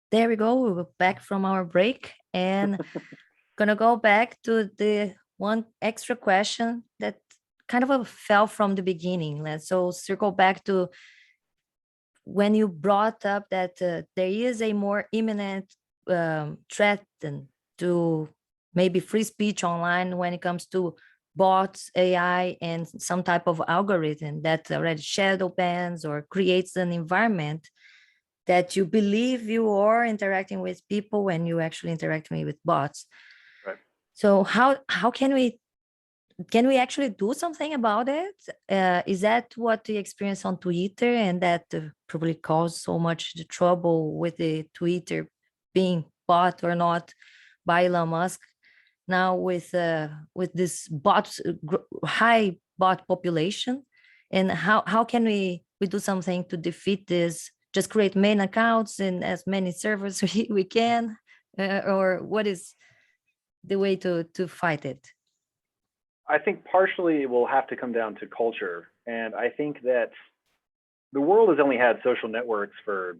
There we go. We're back from our break and gonna go back to the one extra question that kind of fell from the beginning. Let's so circle back to when you brought up that there is a more imminent threat to maybe free speech online when it comes to bots, AI, and some type of algorithm that already shadow bans or creates an environment that you believe you are interacting with people when you actually interacting with bots. Right. So how can we actually do something about it? Is that what we experience on Twitter, and that probably caused so much the trouble with the Twitter being bought or not by Elon Musk? Now with this high bot population, and how can we do something to defeat this? Just create main accounts in as many servers we can, or what is the way to fight it? I think partially it will have to come down to culture. And I think that the world has only had social networks for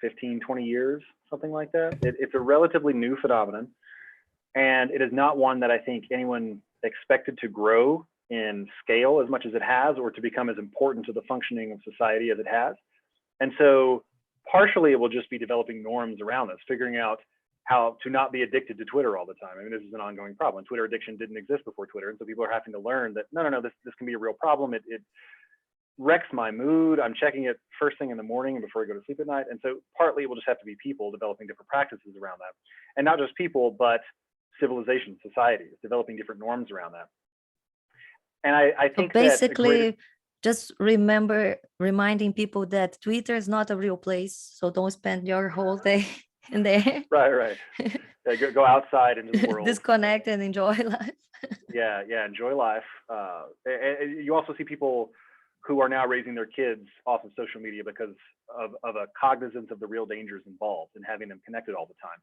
15, 20 years, something like that. It's a relatively new phenomenon. And it is not one that I think anyone expected to grow in scale as much as it has, or to become as important to the functioning of society as it has. And so partially it will just be developing norms around this, figuring out how to not be addicted to Twitter all the time. I mean, this is an ongoing problem. Twitter addiction didn't exist before Twitter. And so people are having to learn that, no, this can be a real problem. It wrecks my mood. I'm checking it first thing in the morning and before I go to sleep at night. And so partly it will just have to be people developing different practices around that. And not just people, but civilization, societies, developing different norms around that. And I So think that a great, basically, just reminding people that Twitter is not a real place. So don't spend your whole day in there. right. Yeah, go outside into the world. Disconnect and enjoy life. Yeah, enjoy life. You also see people who are now raising their kids off of social media because of a cognizance of the real dangers involved and having them connected all the time.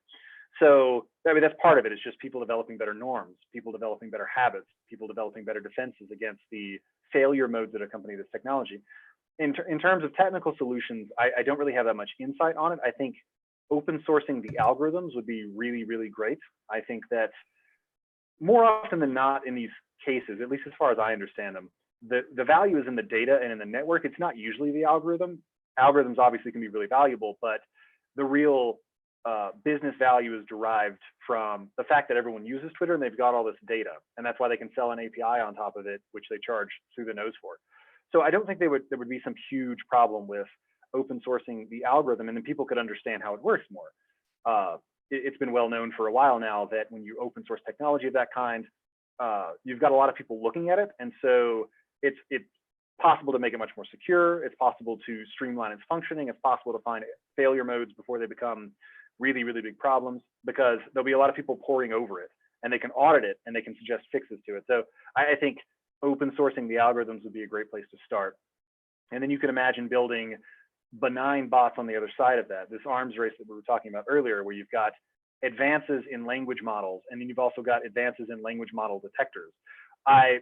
So I mean, that's part of it. It's just people developing better norms, people developing better habits, people developing better defenses against the failure modes that accompany this technology. In terms of technical solutions, I don't really have that much insight on it. I think open sourcing the algorithms would be really, really great. I think that more often than not in these cases, at least as far as I understand them, the value is in the data and in the network. It's not usually the algorithm. Algorithms obviously can be really valuable, but the real business value is derived from the fact that everyone uses Twitter and they've got all this data, and that's why they can sell an API on top of it, which they charge through the nose for. So I don't think there would be some huge problem with open sourcing the algorithm, and then people could understand how it works more. It's been well known for a while now that when you open source technology of that kind, you've got a lot of people looking at it, and so it's possible to make it much more secure. It's possible to streamline its functioning. It's possible to find failure modes before they become really, really big problems, because there'll be a lot of people poring over it, and they can audit it and they can suggest fixes to it. So I think open sourcing the algorithms would be a great place to start. And then you can imagine building benign bots on the other side of that, this arms race that we were talking about earlier, where you've got advances in language models, and then you've also got advances in language model detectors. I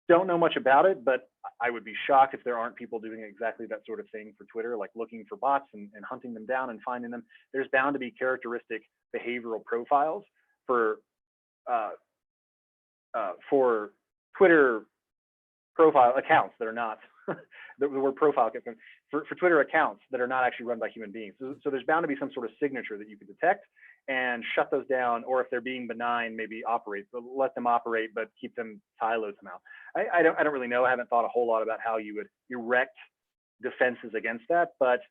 don't know much about it, but I would be shocked if there aren't people doing exactly that sort of thing for Twitter, like looking for bots and hunting them down and finding them. There's bound to be characteristic behavioral profiles for Twitter profile accounts that are not the word profile for Twitter accounts that are not actually run by human beings. So there's bound to be some sort of signature that you could detect and shut those down, or if they're being benign, maybe let them operate, but keep them siloed somehow. I don't really know. I haven't thought a whole lot about how you would erect defenses against that, but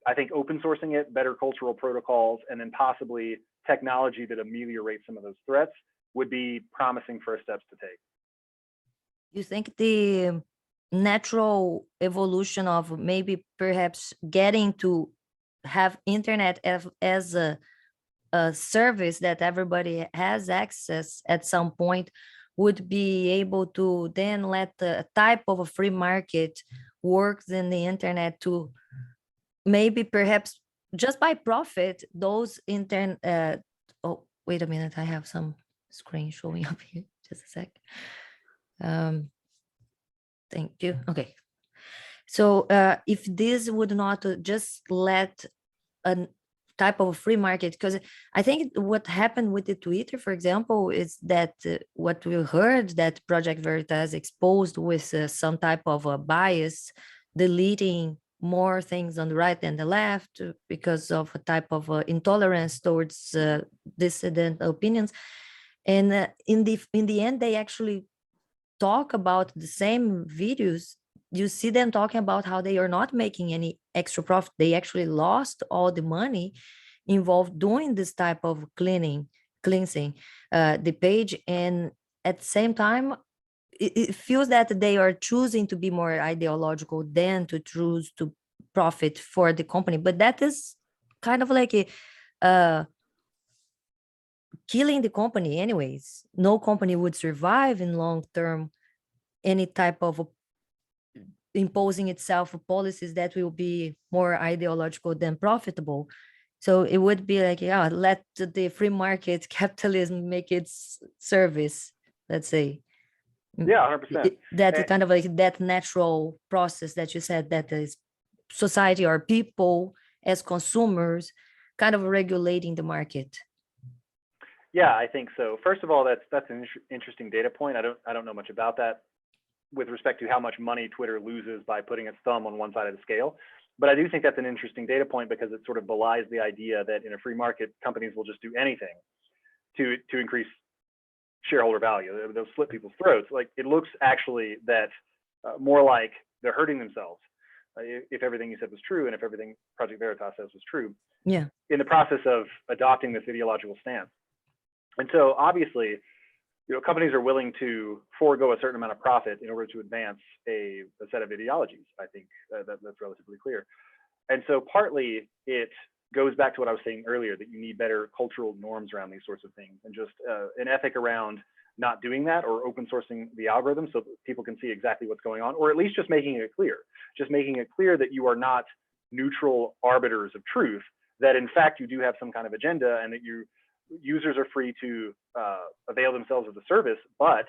I think open sourcing it, better cultural protocols, and then possibly technology that ameliorates some of those threats would be promising first steps to take. You think the natural evolution of maybe perhaps getting to have internet as a service that everybody has access at some point would be able to then let the type of a free market works in the internet to maybe perhaps just by profit those oh, wait a minute, I have some screen showing up here, just a sec. Thank you. Okay, so if this would not just let an type of free market, because I think what happened with the Twitter, for example, is that what we heard that Project Veritas exposed with some type of a bias, deleting more things on the right than the left because of a type of intolerance towards dissident opinions. And in the end, they actually talk about the same videos. You see them talking about how they are not making any extra profit. They actually lost all the money involved doing this type of cleansing the page. And at the same time, it feels that they are choosing to be more ideological than to choose to profit for the company. But that is kind of like killing the company anyways. No company would survive in long term any type of imposing itself policies that will be more ideological than profitable. So it would be like, yeah, let the free market capitalism make its service, let's say. Yeah, 100%. That kind of like that natural process that you said, that is society or people as consumers kind of regulating the market. Yeah, I think so. First of all, that's an interesting data point. I don't know much about that with respect to how much money Twitter loses by putting its thumb on one side of the scale. But I do think that's an interesting data point because it sort of belies the idea that in a free market, companies will just do anything to increase shareholder value. They'll slit people's throats. Like, it looks actually that more like they're hurting themselves if everything you said was true and if everything Project Veritas says was true. Yeah. In the process of adopting this ideological stance. And so obviously, companies are willing to forego a certain amount of profit in order to advance a set of ideologies. I think that's relatively clear. And so partly it goes back to what I was saying earlier, that you need better cultural norms around these sorts of things, and just an ethic around not doing that, or open sourcing the algorithm so that people can see exactly what's going on, or at least just making it clear that you are not neutral arbiters of truth, that in fact you do have some kind of agenda, and that users are free to avail themselves of the service, but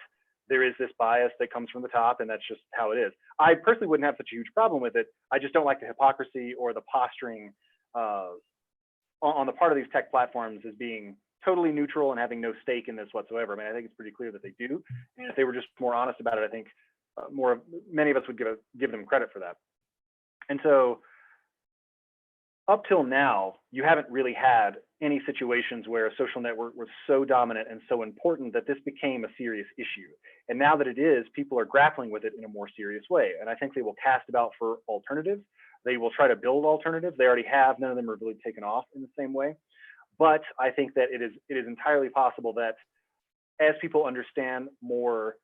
there is this bias that comes from the top, and that's just how it is. I personally wouldn't have such a huge problem with it. I just don't like the hypocrisy or the posturing on the part of these tech platforms as being totally neutral and having no stake in this whatsoever. I mean, I think it's pretty clear that they do. And if they were just more honest about it, I think many of us would give them credit for that. And so up till now, you haven't really had any situations where a social network was so dominant and so important that this became a serious issue. And now that it is, people are grappling with it in a more serious way. And I think they will cast about for alternatives. They will try to build alternatives. They already have. None of them are really taken off in the same way. But I think that it is entirely possible that as people understand more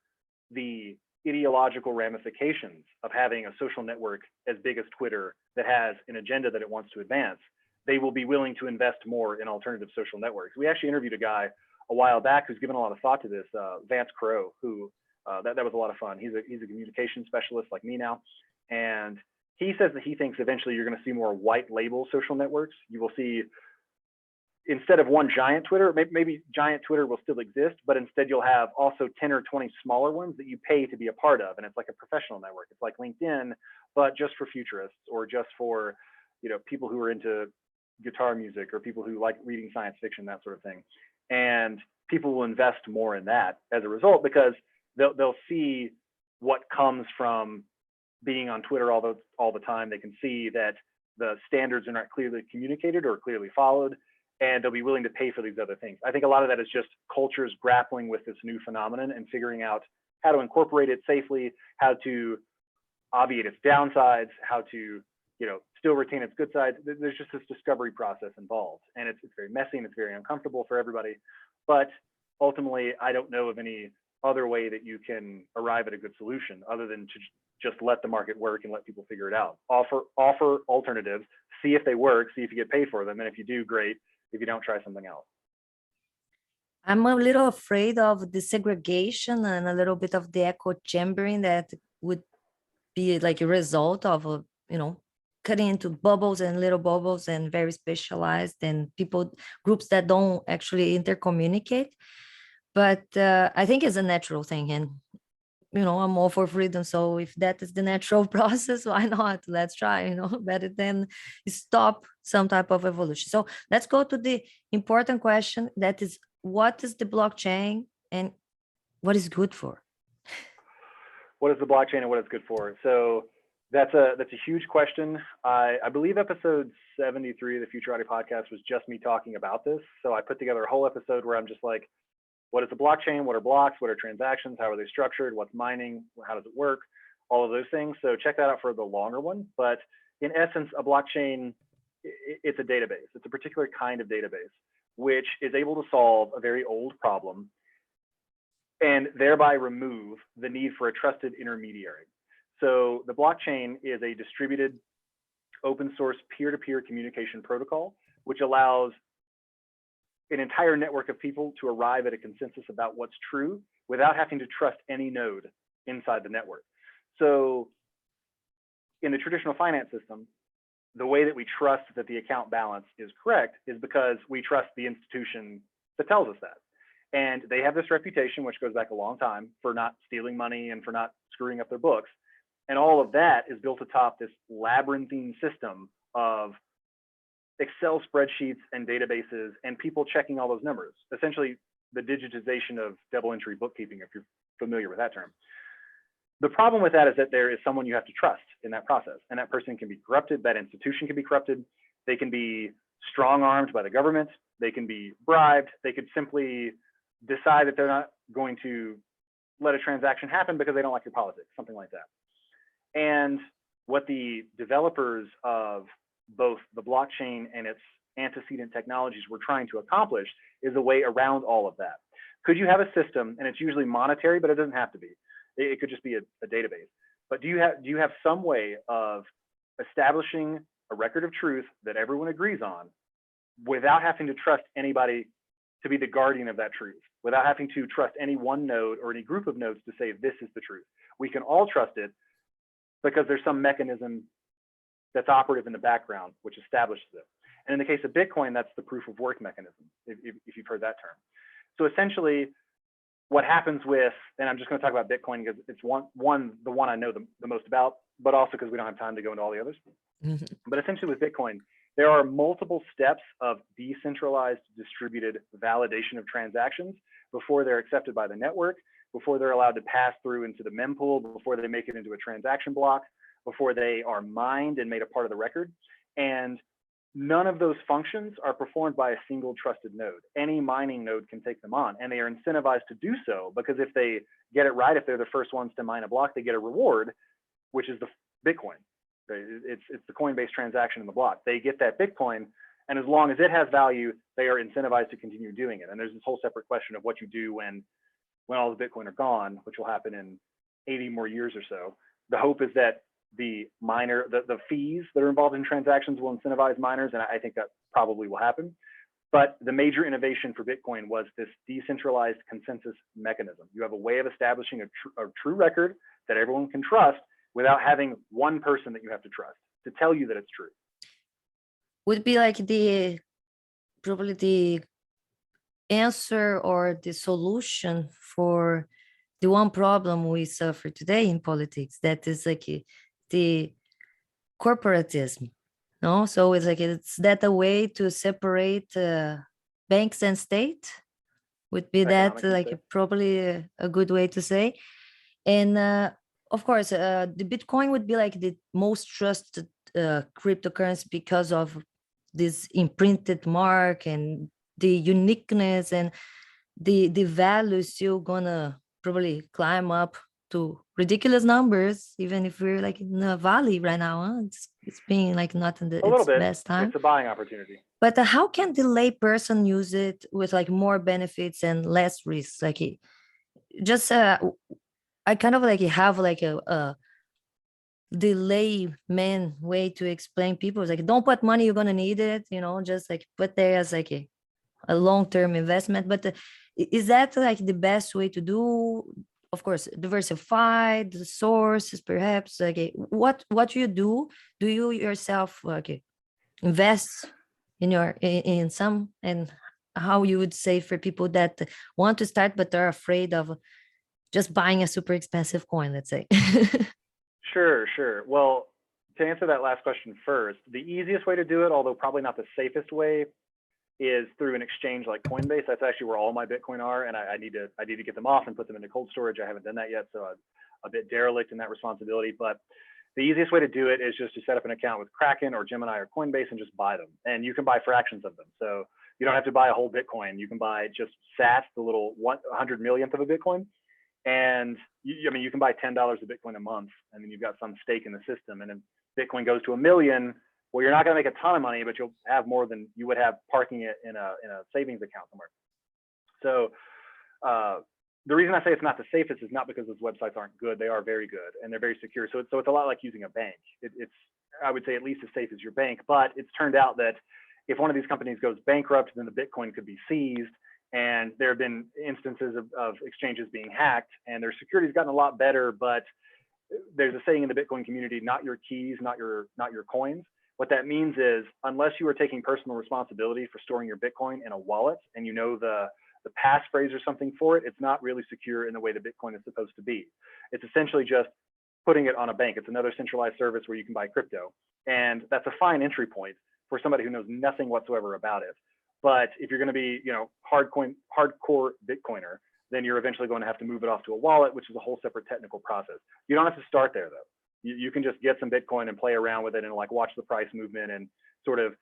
the ideological ramifications of having a social network as big as Twitter that has an agenda that it wants to advance, they will be willing to invest more in alternative social networks. We actually interviewed a guy a while back who's given a lot of thought to this, Vance Crowe, who that was a lot of fun. He's a communication specialist like me now, and he says that he thinks eventually you're going to see more white label social networks. You will see, instead of one giant Twitter, maybe giant Twitter will still exist, but instead you'll have also 10 or 20 smaller ones that you pay to be a part of. And it's like a professional network. It's like LinkedIn, but just for futurists, or just for, people who are into guitar music, or people who like reading science fiction, that sort of thing. And people will invest more in that as a result, because they'll see what comes from being on Twitter all the time. They can see that the standards are not clearly communicated or clearly followed, and they'll be willing to pay for these other things. I think a lot of that is just cultures grappling with this new phenomenon and figuring out how to incorporate it safely, how to obviate its downsides, how to still retain its good sides. There's just this discovery process involved, and it's very messy and it's very uncomfortable for everybody. But ultimately, I don't know of any other way that you can arrive at a good solution other than to just let the market work and let people figure it out. Offer alternatives, see if they work, see if you get paid for them, and if you do, great. If you don't, try something else. I'm a little afraid of the segregation and a little bit of the echo chambering that would be like a result of cutting into bubbles and little bubbles and very specialized, and groups that don't actually intercommunicate. But I think it's a natural thing, and I'm all for freedom. So if that is the natural process, why not? Let's try, better than stop some type of evolution. So let's go to the important question, that is, what is the blockchain and what is good for? What is the blockchain and what it's good for? So that's a huge question. I believe episode 73 of the Future Audio Podcast was just me talking about this. So I put together a whole episode where I'm just like, what is a blockchain? What are blocks? What are transactions? How are they structured? What's mining? How does it work? All of those things. So check that out for the longer one. But in essence, a blockchain, it's a database. It's a particular kind of database, which is able to solve a very old problem and thereby remove the need for a trusted intermediary. So the blockchain is a distributed open source peer-to-peer communication protocol, which allows an entire network of people to arrive at a consensus about what's true without having to trust any node inside the network. So in the traditional finance system, the way that we trust that the account balance is correct is because we trust the institution that tells us that. And they have this reputation, which goes back a long time, for not stealing money and for not screwing up their books. And all of that is built atop this labyrinthine system of Excel spreadsheets and databases and people checking all those numbers. Essentially, the digitization of double entry bookkeeping, if you're familiar with that term. The problem with that is that there is someone you have to trust in that process, and that person can be corrupted, that institution can be corrupted, they can be strong-armed by the government, they can be bribed, they could simply decide that they're not going to let a transaction happen because they don't like your politics, something like that. And what the developers of both the blockchain and its antecedent technologies were trying to accomplish is a way around all of that. Could you have a system, and it's usually monetary, but it doesn't have to be. It could just be a database. But do you have some way of establishing a record of truth that everyone agrees on without having to trust anybody to be the guardian of that truth, without having to trust any one node or any group of nodes to say this is the truth? We can all trust it because there's some mechanism that's operative in the background which establishes it. And in the case of Bitcoin, that's the proof of work mechanism, if you've heard that term. So essentially, what happens with, and I'm just going to talk about Bitcoin because it's the one I know the most about, but also because we don't have time to go into all the others. Mm-hmm. But essentially with Bitcoin, there are multiple steps of decentralized distributed validation of transactions before they're accepted by the network, before they're allowed to pass through into the mempool, before they make it into a transaction block, before they are mined and made a part of the record. And none of those functions are performed by a single trusted node. Any mining node can take them on, and they are incentivized to do so because if they get it right, if they're the first ones to mine a block, they get a reward, which is the Bitcoin. It's the coin-based transaction in the block. They get that Bitcoin, and as long as it has value, they are incentivized to continue doing it. And there's this whole separate question of what you do when all the Bitcoin are gone, which will happen in 80 more years or so. The hope is that the fees that are involved in transactions will incentivize miners, and I think that probably will happen. But the major innovation for Bitcoin was this decentralized consensus mechanism. You have a way of establishing a true record that everyone can trust without having one person that you have to trust to tell you that it's true. Would be like probably the answer or the solution for the one problem we suffer today in politics, that is like the corporatism. No, so it's that a way to separate banks and state? Would be that like probably a good way to say. And of course, the Bitcoin would be like the most trusted cryptocurrency because of this imprinted mark and the uniqueness, and the value is still gonna probably climb up to ridiculous numbers, even if we're like in a valley right now. It's being like not in its best time. It's a buying opportunity. But how can the lay person use it with like more benefits and less risks? Like just I kind of like have like a the layman way to explain people. It's like, don't put money, you're gonna need it, just like put there as like a long-term investment. But is that like the best way to do? Of course, diversify the sources, perhaps. Okay, what you do you yourself invest in some, and how you would say for people that want to start but are afraid of just buying a super expensive coin, let's say. Sure. Well, to answer that last question first, the easiest way to do it, although probably not the safest way, is through an exchange like Coinbase. That's actually where all my Bitcoin are, and I need to get them off and put them into cold storage. I haven't done that yet, so I'm a bit derelict in that responsibility. But the easiest way to do it is just to set up an account with Kraken or Gemini or Coinbase and just buy them. And you can buy fractions of them. So you don't have to buy a whole Bitcoin. You can buy just SAT, the little 100 millionth of a Bitcoin. And you can buy $10 of Bitcoin a month, and then you've got some stake in the system. And if Bitcoin goes to a million, well, you're not going to make a ton of money, but you'll have more than you would have parking it in a savings account somewhere. So the reason I say it's not the safest is not because those websites aren't good. They are very good, and they're very secure. So it's a lot like using a bank. It's I would say at least as safe as your bank. But it's turned out that if one of these companies goes bankrupt, then the Bitcoin could be seized. And there have been instances of exchanges being hacked, and their security's gotten a lot better. But there's a saying in the Bitcoin community: "Not your keys, not your coins." What that means is, unless you are taking personal responsibility for storing your Bitcoin in a wallet, and you know the passphrase or something for it, it's not really secure in the way that Bitcoin is supposed to be. It's essentially just putting it on a bank. It's another centralized service where you can buy crypto, and that's a fine entry point for somebody who knows nothing whatsoever about it. But if you're going to be, hardcore Bitcoiner, then you're eventually going to have to move it off to a wallet, which is a whole separate technical process. You don't have to start there though. You can just get some Bitcoin and play around with it and like watch the price movement and sort of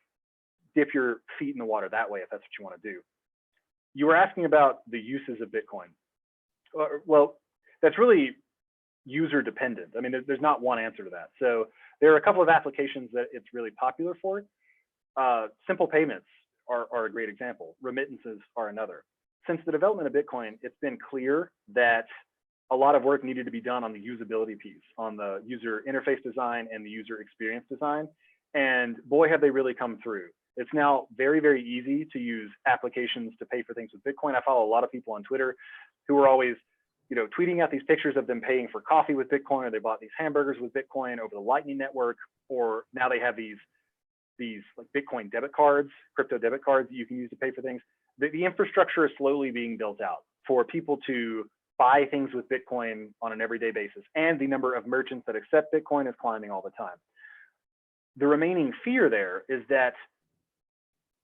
dip your feet in the water that way if that's what you want to do. You were asking about the uses of Bitcoin. Well, that's really user dependent. I mean, there's not one answer to that. So there are a couple of applications that it's really popular for. Simple payments are a great example. Remittances are another. Since the development of Bitcoin, it's been clear that a lot of work needed to be done on the usability piece, on the user interface design and the user experience design. And boy, have they really come through. It's now very, very easy to use applications to pay for things with Bitcoin. I follow a lot of people on Twitter who are always, tweeting out these pictures of them paying for coffee with Bitcoin, or they bought these hamburgers with Bitcoin over the Lightning Network, or now they have these like Bitcoin debit cards, crypto debit cards that you can use to pay for things. The infrastructure is slowly being built out for people to buy things with Bitcoin on an everyday basis. And the number of merchants that accept Bitcoin is climbing all the time. The remaining fear there is that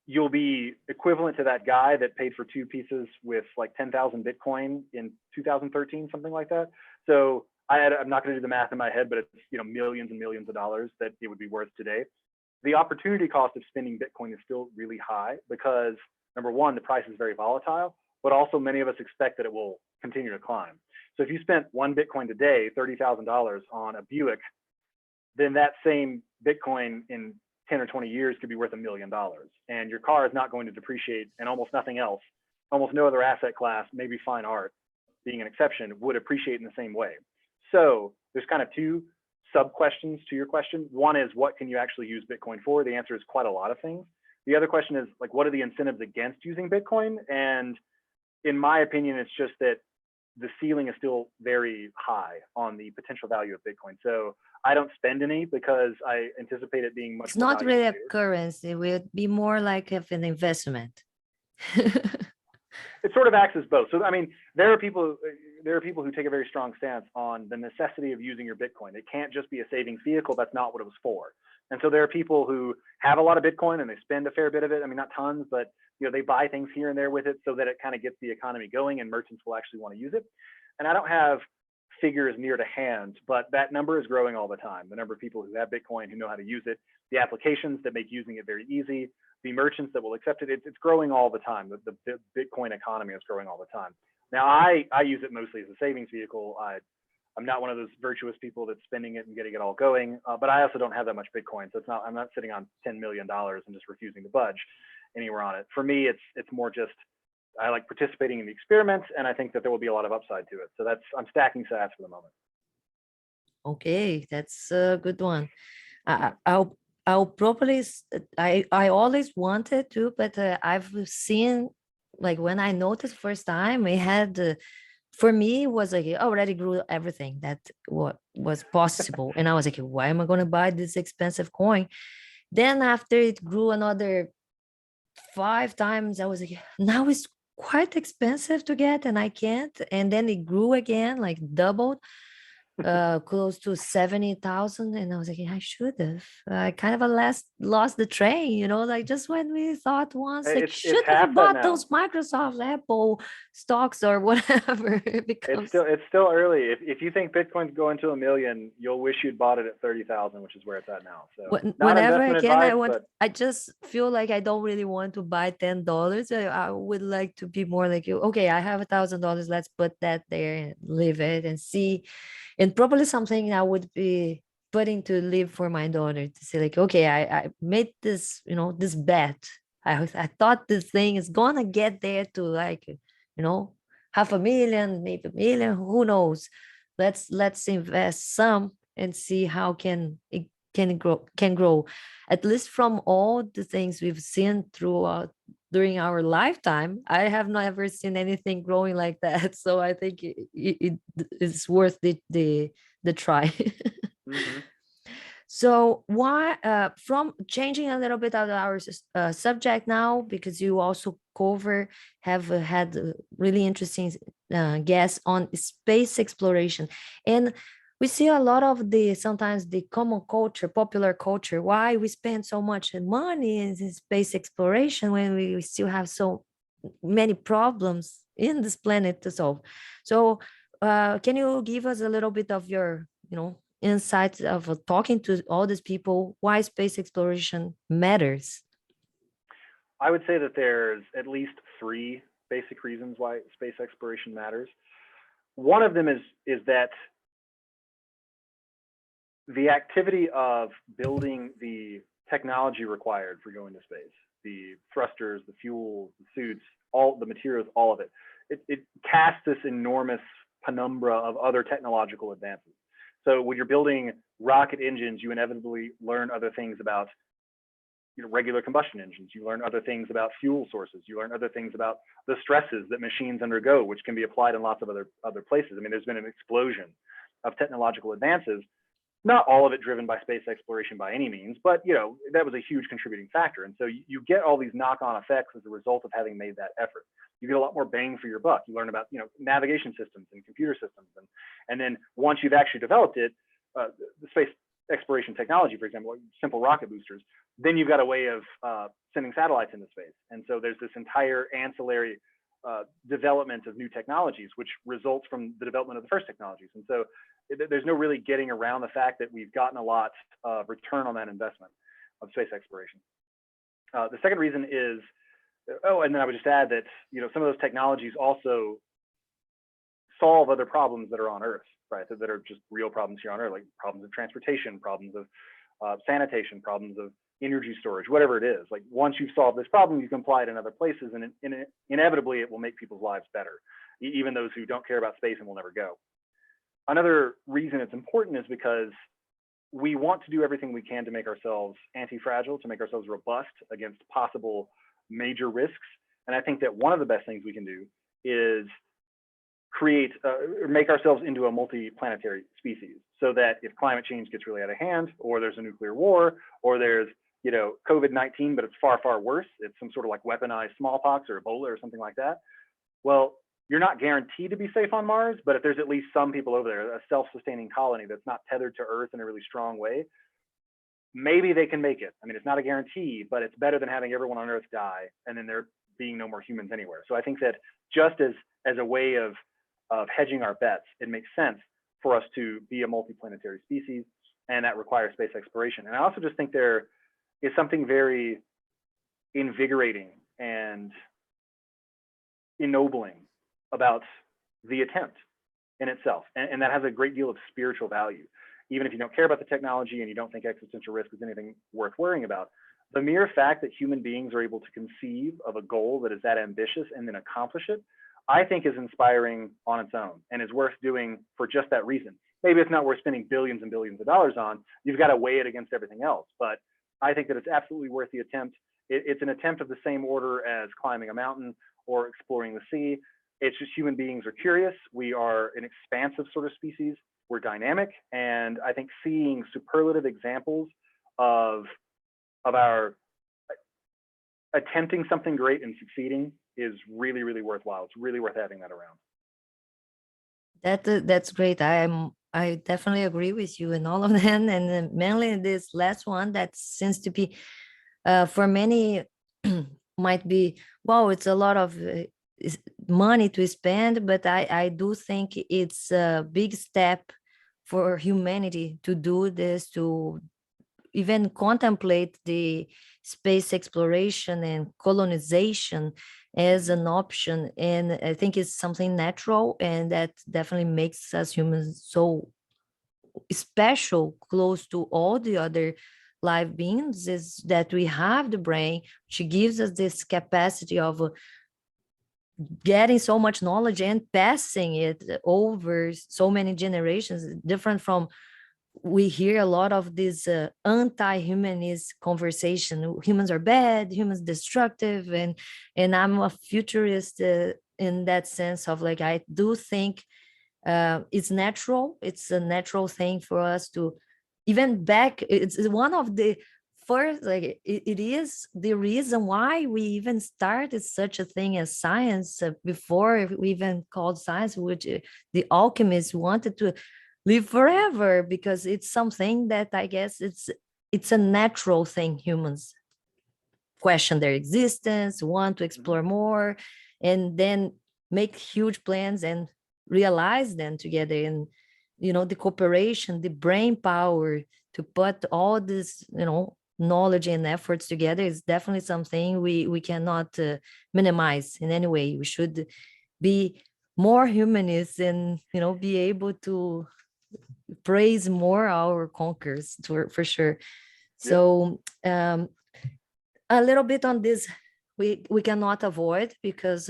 you'll be equivalent to that guy that paid for 2 pieces with like 10,000 Bitcoin in 2013, something like that. So I'm not going to do the math in my head, but it's millions and millions of dollars that it would be worth today. The opportunity cost of spending Bitcoin is still really high because, number one, the price is very volatile, but also many of us expect that it will continue to climb. So if you spent 1 Bitcoin today, $30,000 on a Buick, then that same Bitcoin in 10 or 20 years could be worth $1 million. And your car is not going to depreciate, and almost nothing else, almost no other asset class, maybe fine art being an exception, would appreciate in the same way. So there's kind of 2 sub questions to your question. One is, what can you actually use Bitcoin for? The answer is quite a lot of things. The other question is, like, what are the incentives against using Bitcoin? And in my opinion, it's just that the ceiling is still very high on the potential value of Bitcoin. So I don't spend any because I anticipate it being much It's more not really a valuable later. currency. It will be more like of an investment. It sort of acts as both. So I mean, there are people who take a very strong stance on the necessity of using your Bitcoin. It can't just be a savings vehicle. That's not what it was for. And so there are people who have a lot of Bitcoin and they spend a fair bit of it. I mean, not tons, but they buy things here and there with it so that it kind of gets the economy going and merchants will actually want to use it. And I don't have figures near to hand, but that number is growing all the time. The number of people who have Bitcoin, who know how to use it, the applications that make using it very easy, the merchants that will accept it, it's growing all the time. The Bitcoin economy is growing all the time. Now, I use it mostly as a savings vehicle. I'm not one of those virtuous people that's spending it and getting it all going, but I also don't have that much Bitcoin, so I'm not sitting on $10 million and just refusing to budge anywhere on it. For me, it's more just I like participating in the experiment, and I think that there will be a lot of upside to it. So I'm stacking sats for the moment. Okay, that's a good one. I'll probably I always wanted to, but I've seen, like, when I noticed first time, we had for me it was like I already grew everything that what was possible, and I was like, why am I going to buy this expensive coin? Then after it grew another 5 times, I was like, now it's quite expensive to get, and I can't. And then it grew again, like doubled, close to 70,000. And I was like, "Yeah, I should have. I kind of lost the train, like just when we thought once, like, It's should have half that bought now. those Microsoft, Apple stocks or whatever. It becomes It's still early. If you think Bitcoin's going to 1 million, you'll wish you'd bought it at 30,000, which is where it's at now. So not whenever investment again advice, but I just feel like I don't really want to buy $10. I would like to be more like you. Okay, I have $1,000. Let's put that there and leave it and see. And probably something I would be putting to live for my daughter to say, like, okay, I made this, this bet. I thought this thing is gonna get there to, like, half a million, maybe a million, who knows. Let's invest some and see how can grow, at least from all the things we've seen throughout during our lifetime. I have never seen anything growing like that. So I think it is worth the try. mm-hmm. So why, from changing a little bit of our subject now, because you also have had really interesting guests on space exploration. And we see a lot of sometimes the common culture, popular culture, why we spend so much money in space exploration when we still have so many problems in this planet to solve. So can you give us a little bit of your, insights of talking to all these people, why space exploration matters? I would say that there's at least three basic reasons why space exploration matters. One of them is that the activity of building the technology required for going to space, the thrusters, the fuels, the suits, all the materials, all of it, it casts this enormous penumbra of other technological advances. So when you're building rocket engines, you inevitably learn other things about regular combustion engines. You learn other things about fuel sources. You learn other things about the stresses that machines undergo, which can be applied in lots of other places. I mean, there's been an explosion of technological advances, not all of it driven by space exploration by any means, but that was a huge contributing factor. And so you get all these knock-on effects as a result of having made that effort. You get a lot more bang for your buck. You learn about navigation systems and computer systems, and then once you've actually developed it, the space exploration technology, for example, simple rocket boosters, then you've got a way of sending satellites into space. And so there's this entire ancillary development of new technologies, which results from the development of the first technologies. And so there's no really getting around the fact that we've gotten a lot of return on that investment of space exploration. The second reason is, and then I would just add that some of those technologies also solve other problems that are on Earth, right? That are just real problems here on Earth, like problems of transportation, problems of sanitation, problems of energy storage, whatever it is. Like once you've solved this problem, you can apply it in other places, and inevitably it will make people's lives better, even those who don't care about space and will never go. Another reason it's important is because we want to do everything we can to make ourselves anti-fragile, to make ourselves robust against possible major risks. And I think that one of the best things we can do is create or make ourselves into a multi-planetary species, so that if climate change gets really out of hand, or there's a nuclear war, or there's COVID-19, but it's far, far worse, it's some sort of like weaponized smallpox or Ebola or something like that, well, you're not guaranteed to be safe on Mars, but if there's at least some people over there, a self-sustaining colony that's not tethered to Earth in a really strong way, maybe they can make it. I mean, it's not a guarantee, but it's better than having everyone on Earth die and then there being no more humans anywhere. So I think that just as a way of hedging our bets, it makes sense for us to be a multi-planetary species, and that requires space exploration. And I also just think there is something very invigorating and ennobling about the attempt in itself, and that has a great deal of spiritual value. Even if you don't care about the technology and you don't think existential risk is anything worth worrying about, the mere fact that human beings are able to conceive of a goal that is that ambitious and then accomplish it, I think is inspiring on its own and is worth doing for just that reason. Maybe it's not worth spending billions and billions of dollars on. You've got to weigh it against everything else. But I think that it's absolutely worth the attempt. It's an attempt of the same order as climbing a mountain or exploring the sea. It's just human beings are curious. We are an expansive sort of species. We're dynamic. And I think seeing superlative examples of our attempting something great and succeeding is really, really worthwhile. It's really worth having that around. That's great. I definitely agree with you in all of them, and mainly this last one that seems to be for many might be, wow, it's a lot of money to spend, but I do think it's a big step for humanity to do this, to even contemplate the space exploration and colonization as an option. And I think it's something natural, and that definitely makes us humans so special, close to all the other live beings, is that we have the brain, which gives us this capacity of getting so much knowledge and passing it over so many generations, different from, we hear a lot of this anti-humanist conversation. Humans are bad, humans destructive, and I'm a futurist in that sense of, like, I do think it's natural. It's a natural thing for us to, even back, it's one of the first, like, it is the reason why we even started such a thing as science, before we even called science, which the alchemists wanted to live forever, because it's something that, I guess, it's a natural thing. Humans question their existence, want to explore more, and then make huge plans and realize them together. And the cooperation, the brain power to put all this knowledge and efforts together is definitely something we cannot minimize in any way. We should be more humanist, and be able to praise more our conquerors, for sure. Yeah. So a little bit on this, we cannot avoid, because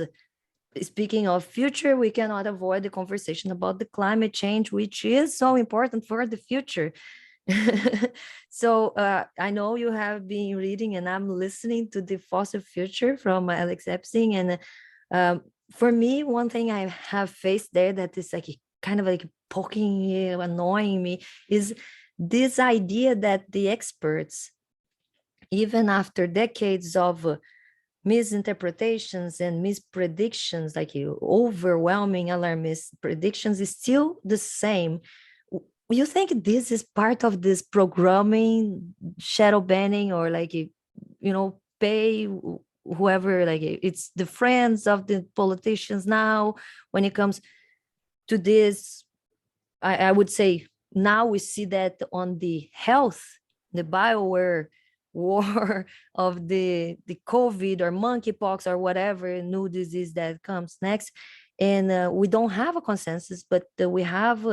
speaking of future, we cannot avoid the conversation about the climate change, which is so important for the future. So I know you have been reading, and I'm listening to The Fossil Future from Alex Epstein. And for me, one thing I have faced there that is like kind of like poking, annoying me, is this idea that the experts, even after decades of misinterpretations and mispredictions, like overwhelming alarmist predictions, is still the same. You think this is part of this programming, shadow banning, or like pay whoever, like it's the friends of the politicians now when it comes to this? I would say now we see that on the health, the bioware war of the COVID or monkeypox or whatever new disease that comes next. And we don't have a consensus, but we have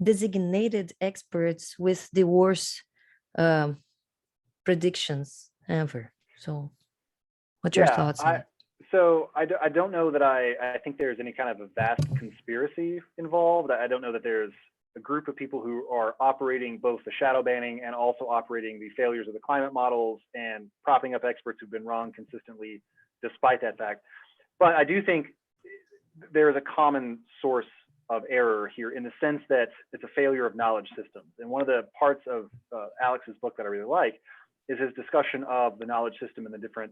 designated experts with the worst um, predictions ever. So what's your Yeah, thoughts on it? I don't know that I think there's any kind of a vast conspiracy involved. I don't know that there's a group of people who are operating both the shadow banning and also operating the failures of the climate models and propping up experts who've been wrong consistently despite that fact. But I do think there is a common source of error here, in the sense that it's a failure of knowledge systems. And one of the parts of Alex's book that I really like is his discussion of the knowledge system and the different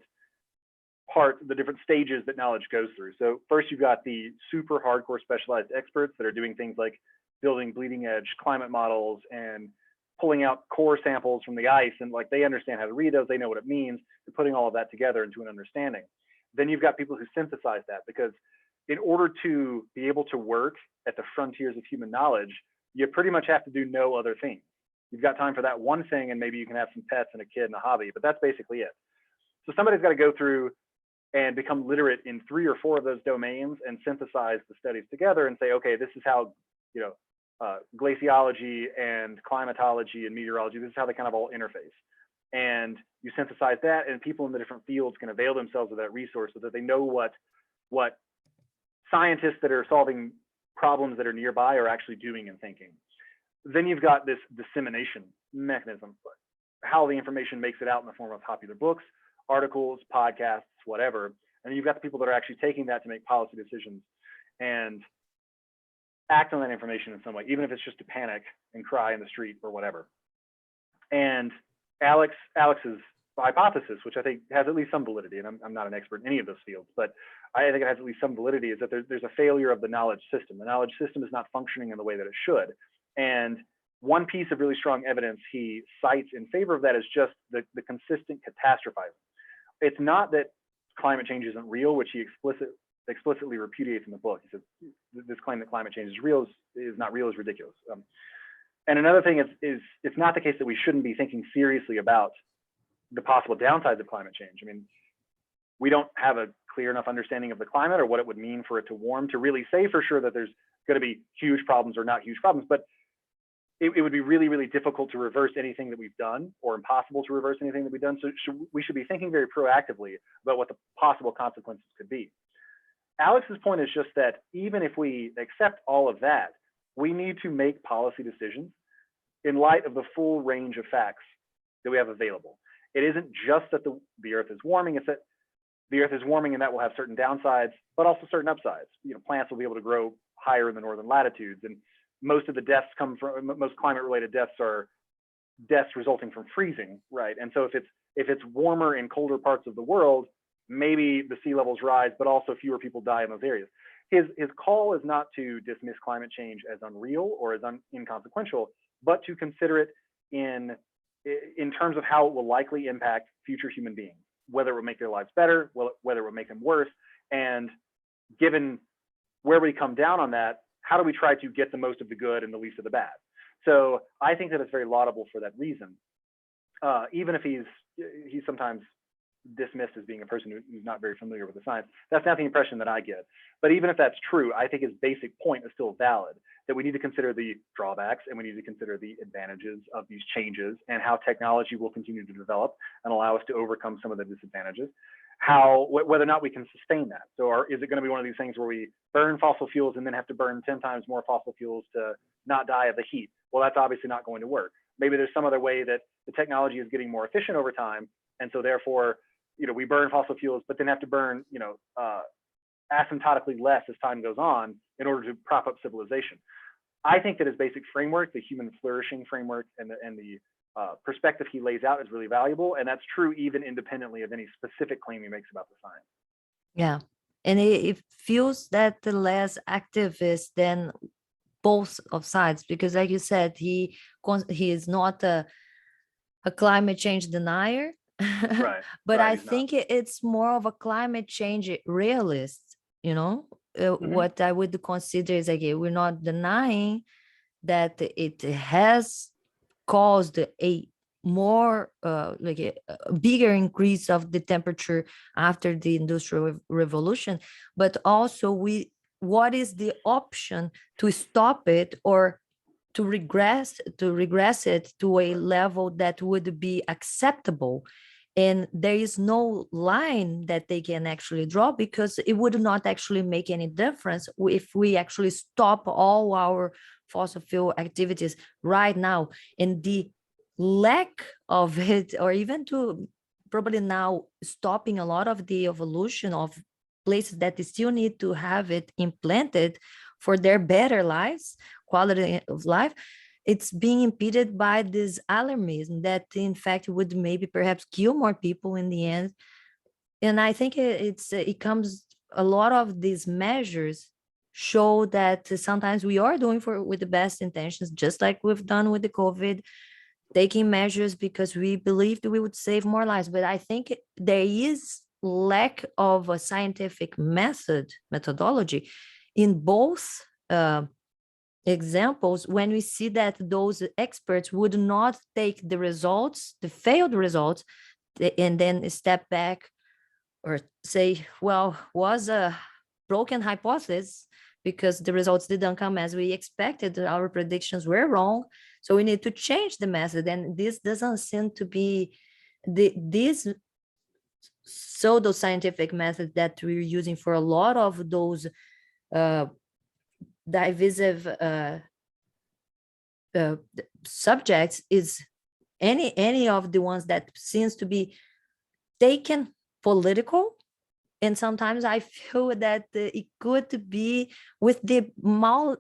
stages that knowledge goes through. So first, you've got the super hardcore specialized experts that are doing things like building bleeding edge climate models and pulling out core samples from the ice, and like they understand how to read those, they know what it means, they're putting all of that together into an understanding. Then you've got people who synthesize that, because in order to be able to work at the frontiers of human knowledge, you pretty much have to do no other things. You've got time for that one thing, and maybe you can have some pets and a kid and a hobby, but that's basically it. So somebody's got to go through and become literate in 3 or 4 of those domains and synthesize the studies together and say, okay, this is how, glaciology and climatology and meteorology, this is how they kind of all interface. And you synthesize that, and people in the different fields can avail themselves of that resource so that they know what scientists that are solving problems that are nearby are actually doing and thinking. Then you've got this dissemination mechanism, how the information makes it out in the form of popular books, articles, podcasts, whatever. And you've got the people that are actually taking that to make policy decisions and act on that information in some way, even if it's just to panic and cry in the street or whatever. And Alex's hypothesis, which I think has at least some validity, and I'm not an expert in any of those fields, but I think it has at least some validity, is that there's a failure of the knowledge system. The knowledge system is not functioning in the way that it should. And one piece of really strong evidence he cites in favor of that is just the consistent catastrophizing. It's not that climate change isn't real, which he explicitly repudiates in the book. He says this claim that climate change is real is not real is ridiculous. And another thing is it's not the case that we shouldn't be thinking seriously about the possible downsides of climate change. I mean, we don't have a clear enough understanding of the climate or what it would mean for it to warm to really say for sure that there's going to be huge problems or not huge problems. But it would be really, really difficult to reverse anything that we've done, or impossible to reverse anything that we've done. So we should be thinking very proactively about what the possible consequences could be. Alex's point is just that even if we accept all of that, we need to make policy decisions in light of the full range of facts that we have available. It isn't just that the Earth is warming, it's that the Earth is warming and that will have certain downsides, but also certain upsides. You know, plants will be able to grow higher in the northern latitudes, and most of the deaths most climate-related deaths are deaths resulting from freezing, right? And so if it's warmer in colder parts of the world, maybe the sea levels rise, but also fewer people die in those areas. His call is not to dismiss climate change as unreal or as inconsequential, but to consider it in terms of how it will likely impact future human beings, whether it will make their lives better, whether it will make them worse. And given where we come down on that, how do we try to get the most of the good and the least of the bad? So I think that it's very laudable for that reason. Even if he's sometimes dismissed as being a person who's not very familiar with the science, that's not the impression that I get. But even if that's true, I think his basic point is still valid, that we need to consider the drawbacks and we need to consider the advantages of these changes and how technology will continue to develop and allow us to overcome some of the disadvantages. Whether or not we can sustain that. So is it going to be one of these things where we burn fossil fuels and then have to burn 10 times more fossil fuels to not die of the heat? Well, that's obviously not going to work. Maybe there's some other way that the technology is getting more efficient over time. And so therefore, we burn fossil fuels, but then have to burn, asymptotically less as time goes on in order to prop up civilization. I think that his basic framework, the human flourishing framework, and the perspective he lays out is really valuable, and that's true even independently of any specific claim he makes about the science. Yeah, and it feels that the less activist than both of sides, because like you said, he is not a climate change denier, right? But right, I think it's more of a climate change realist. What I would consider is, again, we're not denying that it has caused a more like a bigger increase of the temperature after the Industrial Revolution, but also what is the option to stop it or to regress it to a level that would be acceptable. And there is no line that they can actually draw, because it would not actually make any difference if we actually stop all our fossil fuel activities right now. And the lack of it, or even to probably now stopping a lot of the evolution of places that still need to have it implanted for their better lives, quality of life, it's being impeded by this alarmism that in fact would maybe perhaps kill more people in the end. And I think it comes, a lot of these measures show that sometimes we are doing with the best intentions, just like we've done with the COVID, taking measures because we believed we would save more lives. But I think there is lack of a scientific methodology in both examples, when we see that those experts would not take the results, the failed results, and then step back or say, well, was a broken hypothesis because the results didn't come as we expected, our predictions were wrong, so we need to change the method. And this doesn't seem to be this pseudo-scientific method that we're using for a lot of those divisive subjects, is any of the ones that seems to be taken political. And sometimes I feel that it could be with the malice,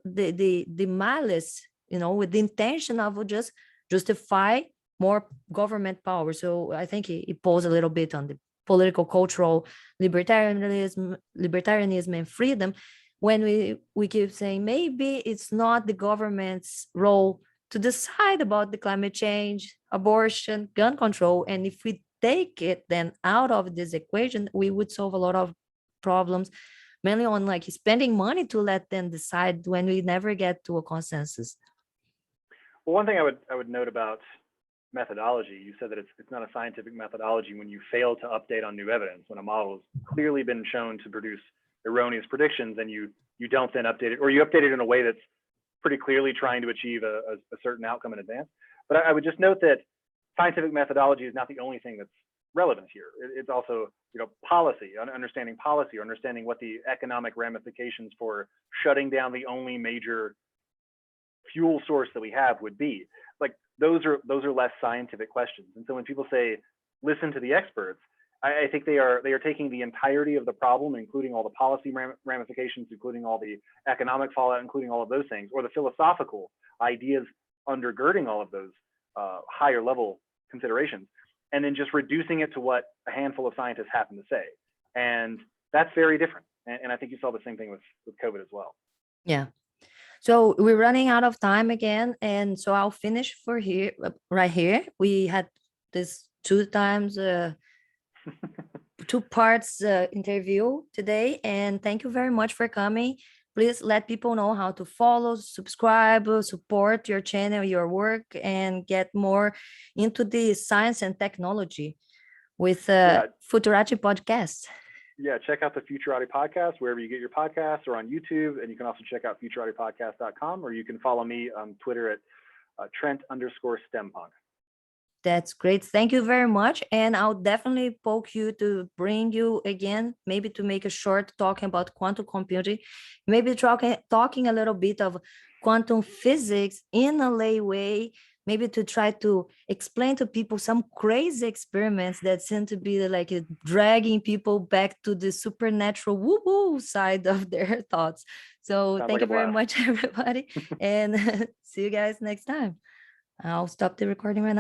with the intention of just justify more government power. So I think it pulls a little bit on the political, cultural libertarianism and freedom, when we keep saying maybe it's not the government's role to decide about the climate change, abortion, gun control. And if we take it then out of this equation, we would solve a lot of problems, mainly on like spending money to let them decide when we never get to a consensus. Well, one thing I would note about methodology, you said that it's not a scientific methodology when you fail to update on new evidence. When a model has clearly been shown to produce erroneous predictions, and you don't then update it, or you update it in a way that's pretty clearly trying to achieve a certain outcome in advance. But I would just note that scientific methodology is not the only thing that's relevant here. It's also, policy, understanding policy, or understanding what the economic ramifications for shutting down the only major fuel source that we have would be. Like those are less scientific questions. And so when people say listen to the experts, I think they are taking the entirety of the problem, including all the policy ramifications, including all the economic fallout, including all of those things, or the philosophical ideas undergirding all of those higher level considerations, and then just reducing it to what a handful of scientists happen to say. And that's very different. And I think you saw the same thing with COVID as well. Yeah. So we're running out of time again. And so I'll finish for here, right here. We had this two parts interview today. And thank you very much for coming. Please let people know how to follow, subscribe, support your channel, your work, and get more into the science and technology with Futurati Podcast. Yeah, check out the Futurati Podcast wherever you get your podcasts, or on YouTube. And you can also check out futuratipodcast.com, or you can follow me on Twitter at Trent_STEMPunk. That's great. Thank you very much. And I'll definitely poke you to bring you again, maybe to make a short talking about quantum computing, maybe talking a little bit of quantum physics in a lay way, maybe to try to explain to people some crazy experiments that seem to be like dragging people back to the supernatural woo-woo side of their thoughts. So thank you very much, everybody. And see you guys next time. I'll stop the recording right now.